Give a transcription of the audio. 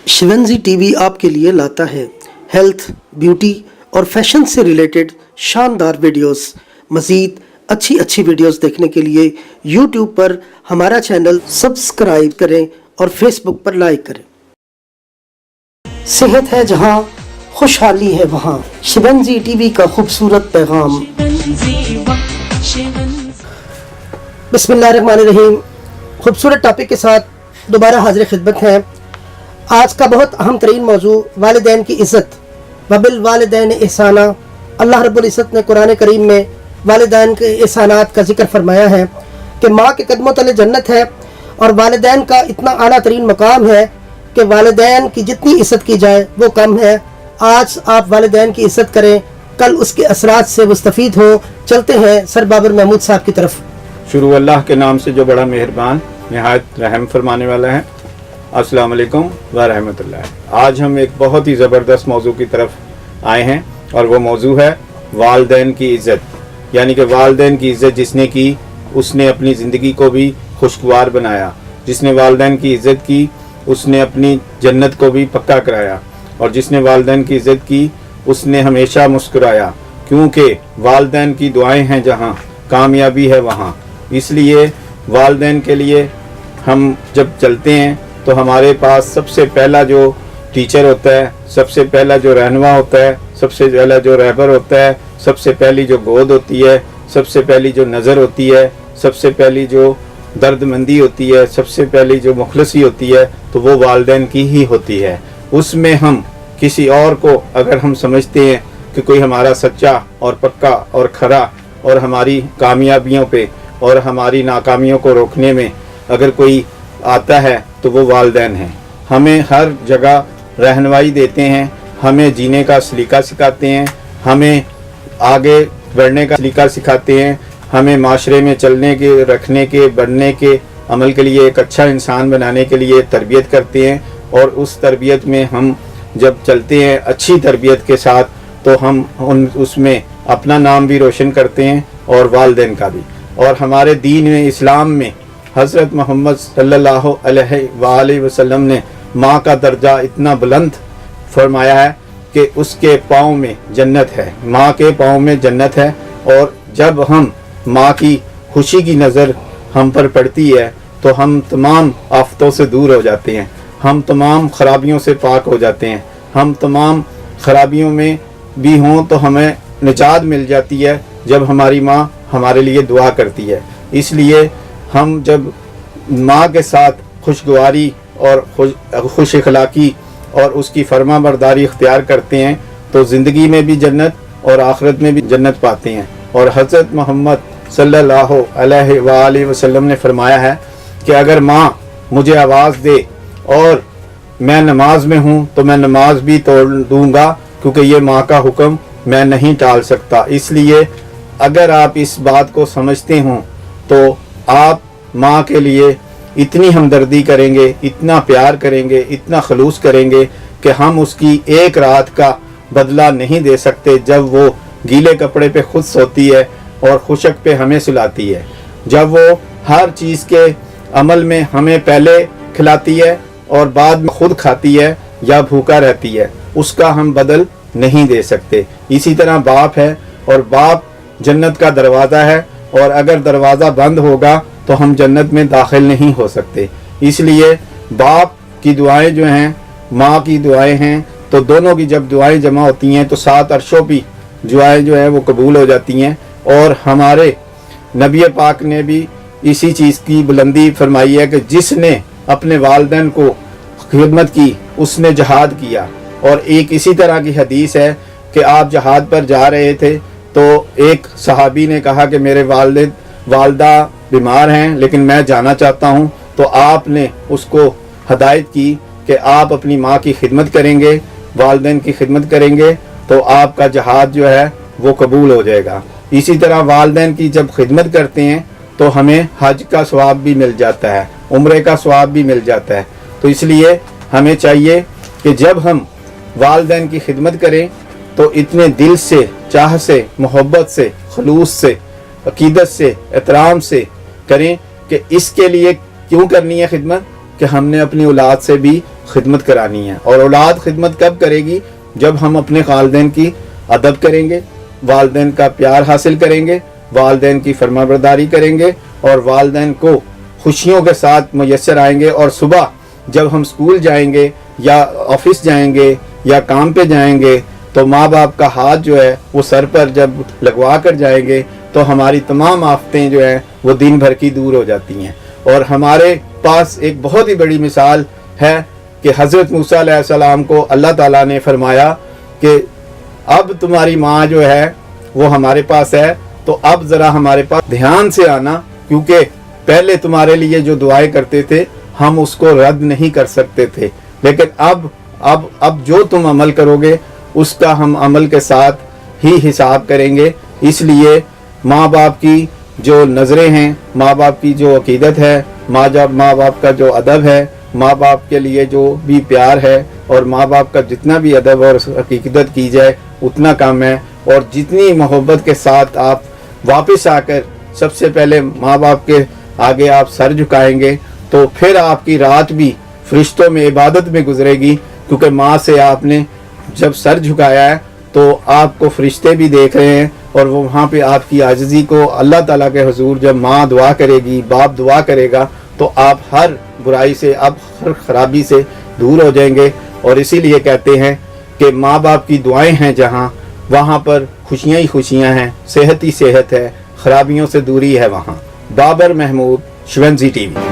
शिवंजी TV आपके लिए लाता है हेल्थ, ब्यूटी और फैशन से रिलेटेड शानदार वीडियोस। मज़ीद अच्छी वीडियोस देखने के लिए यूट्यूब पर हमारा चैनल सब्सक्राइब करें और फेसबुक पर लाइक करें। सेहत है जहां, खुशहाली है वहां। शिवंजी टीवी का खूबसूरत पैगाम। बिस्मिल्लाहिर्रहमानिर्रहीम। खूबसूरत टॉपिक के साथ दोबारा हाजिर खिदमत है। आज का बहुत अहम तरीन मौजू वालिदैन की इज़्ज़त। वबिल वालिदैन एहसाना। अल्लाह रब्बुल इज़्ज़त ने कुरान करीम में वालिदैन के एहसानात का जिक्र फरमाया है कि माँ के कदमों तले जन्नत है और वालिदैन का इतना आला तरीन मकाम है कि वालिदैन की जितनी इज़्ज़त की जाए वो कम है। आज आप वालिदैन की इज़्ज़त करें, कल उसके असरात से मुस्तफ़ीद हो। चलते हैं सर बाबर महमूद साहब की तरफ। शुरू अल्लाह के नाम से जो बड़ा मेहरबान निहायत रहम फरमाने वाला है। अस्सलाम वालेकुम व रहमतुल्लाह। आज हम एक बहुत ही ज़बरदस्त मौजू की तरफ आए हैं और वो मौजू है वालिदैन की इज़्ज़त। यानी कि वालिदैन की इज़्ज़त जिसने की उसने अपनी ज़िंदगी को भी खुशगवार बनाया। जिसने वालिदैन की इज़्ज़त की उसने अपनी जन्नत को भी पक्का कराया। और जिसने वालिदैन की इज़्ज़त की उसने हमेशा मुस्कुराया, क्योंकि वालिदैन की दुआएं हैं जहाँ, कामयाबी है वहाँ। इसलिए वालिदैन के लिए हम जब चलते हैं तो हमारे पास सबसे पहला जो टीचर होता है, सबसे पहला जो रहनुमा होता है, सबसे पहला जो रहबर होता है, सबसे पहली जो गोद होती है, सबसे पहली जो नज़र होती है, सबसे पहली जो दर्दमंदी होती है, सबसे पहली जो मुखलसी होती है, तो वो वालिदैन की ही होती है। उसमें हम किसी और को अगर हम समझते हैं कि कोई हमारा सच्चा और पक्का और खरा और हमारी कामयाबियों पे और हमारी नाकामियों को रोकने में अगर कोई आता है तो वो वालिदैन है। हमें हर जगह रहनुमाई देते हैं, हमें जीने का सलीका सिखाते हैं, हमें आगे बढ़ने का सलीका सिखाते हैं, हमें माशरे में चलने के, रखने के, बढ़ने के अमल के लिए एक अच्छा इंसान बनाने के लिए तरबियत करते हैं। और उस तरबियत में हम जब चलते हैं अच्छी तरबियत के साथ तो हम उसमें अपना नाम भी रोशन करते हैं और वालिदैन का भी। और हमारे दीन में, इस्लाम में हज़रत मोहम्मद सल्लल्लाहु अलैहि वसल्लम ने माँ का दर्जा इतना बुलंद फरमाया है कि उसके पाँव में जन्नत है, माँ के पाँव में जन्नत है। और जब हम माँ की खुशी की नज़र हम पर पड़ती है तो हम तमाम आफतों से दूर हो जाते हैं, हम तमाम खराबियों से पाक हो जाते हैं। हम तमाम खराबियों में भी हों तो हमें निजात मिल जाती है जब हमारी माँ हमारे लिए दुआ करती है। इसलिए हम जब माँ के साथ खुशगवारी और खुश अखलाकी और उसकी फर्मा बरदारी इख्तियार करते हैं तो ज़िंदगी में भी जन्नत और आखिरत में भी जन्नत पाते हैं। और हज़रत मोहम्मद सल्लल्लाहु अलैहि वसल्लम ने फरमाया है कि अगर माँ मुझे आवाज़ दे और मैं नमाज में हूँ तो मैं नमाज भी तोड़ दूँगा, क्योंकि ये माँ का हुक्म मैं नहीं टाल सकता। इसलिए अगर आप इस बात को समझते हों तो आप माँ के लिए इतनी हमदर्दी करेंगे, इतना प्यार करेंगे, इतना खलूस करेंगे कि हम उसकी एक रात का बदला नहीं दे सकते जब वो गीले कपड़े पे खुद सोती है और खुशक पे हमें सुलाती है, जब वो हर चीज़ के अमल में हमें पहले खिलाती है और बाद में खुद खाती है या भूखा रहती है, उसका हम बदल नहीं दे सकते। इसी तरह बाप है और बाप जन्नत का दरवाज़ा है और अगर दरवाज़ा बंद होगा तो हम जन्नत में दाखिल नहीं हो सकते। इसलिए बाप की दुआएं जो हैं, माँ की दुआएं हैं, तो दोनों की जब दुआएं जमा होती हैं तो 7 अरशों की दुआएं जो हैं वो कबूल हो जाती हैं। और हमारे नबी पाक ने भी इसी चीज़ की बुलंदी फरमाई है कि जिसने अपने वालिदैन को खिदमत की उसने जहाद किया। और एक इसी तरह की हदीस है कि आप जहाद पर जा रहे थे तो एक सहाबी ने कहा कि मेरे वालिदा बीमार हैं लेकिन मैं जाना चाहता हूं, तो आपने उसको हदायत की कि आप अपनी माँ की खिदमत करेंगे, वालिदैन की खिदमत करेंगे तो आपका जहाद जो है वो कबूल हो जाएगा। इसी तरह वालिदैन की जब खिदमत करते हैं तो हमें हज का सवाब भी मिल जाता है, उम्रे का सवाब भी मिल जाता है। तो इसलिए हमें चाहिए कि जब हम वालिदैन की खिदमत करें तो इतने दिल से, चाह से, मोहब्बत से, खलूस से, अकीदत से, एहतराम से करें कि इसके लिए क्यों करनी है खिदमत कि हमने अपनी औलाद से भी خدمت کرانی ہے. اور اولاد خدمت کب کرے گی؟ جب ہم اپنے والدین کی ادب کریں گے، والدین کا پیار حاصل کریں گے، والدین کی فرما برداری کریں گے اور والدین کو خوشیوں کے ساتھ میسر آئیں گے. اور صبح جب ہم اسکول جائیں گے یا آفس جائیں گے یا کام پہ جائیں گے تو ماں باپ کا ہاتھ جو ہے وہ سر پر جب لگوا کر جائیں گے تو ہماری تمام آفتیں جو ہیں وہ دن بھر کی دور ہو جاتی ہیں. اور ہمارے پاس ایک بہت ہی بڑی مثال ہے کہ حضرت موسیٰ علیہ السلام کو اللہ تعالیٰ نے فرمایا کہ اب تمہاری ماں جو ہے وہ ہمارے پاس ہے تو اب ذرا ہمارے پاس دھیان سے آنا، کیونکہ پہلے تمہارے لیے جو دعائیں کرتے تھے ہم اس کو رد نہیں کر سکتے تھے، لیکن اب جو تم عمل کرو گے اس کا ہم عمل کے ساتھ ہی حساب کریں گے. اس لیے ماں باپ کی جو نظریں ہیں، ماں باپ کی جو عقیدت ہے، ماں باپ کا جو ادب ہے، ماں باپ کے لیے جو بھی پیار ہے اور ماں باپ کا جتنا بھی ادب اور عقیدت کی جائے اتنا کم ہے. اور جتنی محبت کے ساتھ آپ واپس آ کر سب سے پہلے ماں باپ کے آگے آپ سر جھکائیں گے تو پھر آپ کی رات بھی فرشتوں میں عبادت میں گزرے گی، کیونکہ ماں سے آپ نے جب سر جھکایا ہے تو آپ کو فرشتے بھی دیکھ رہے ہیں اور وہ وہاں پہ آپ کی عاجزی کو اللہ تعالیٰ کے حضور جب ماں دعا کرے گی، باپ دعا کرے گا تو آپ ہر برائی سے، اب ہر خرابی سے دور ہو جائیں گے. اور اسی لیے کہتے ہیں کہ ماں باپ کی دعائیں ہیں جہاں، وہاں پر خوشیاں ہی خوشیاں ہیں، صحت ہی صحت ہے، خرابیوں سے دوری ہے وہاں. بابر محمود، شیونزی ٹی وی.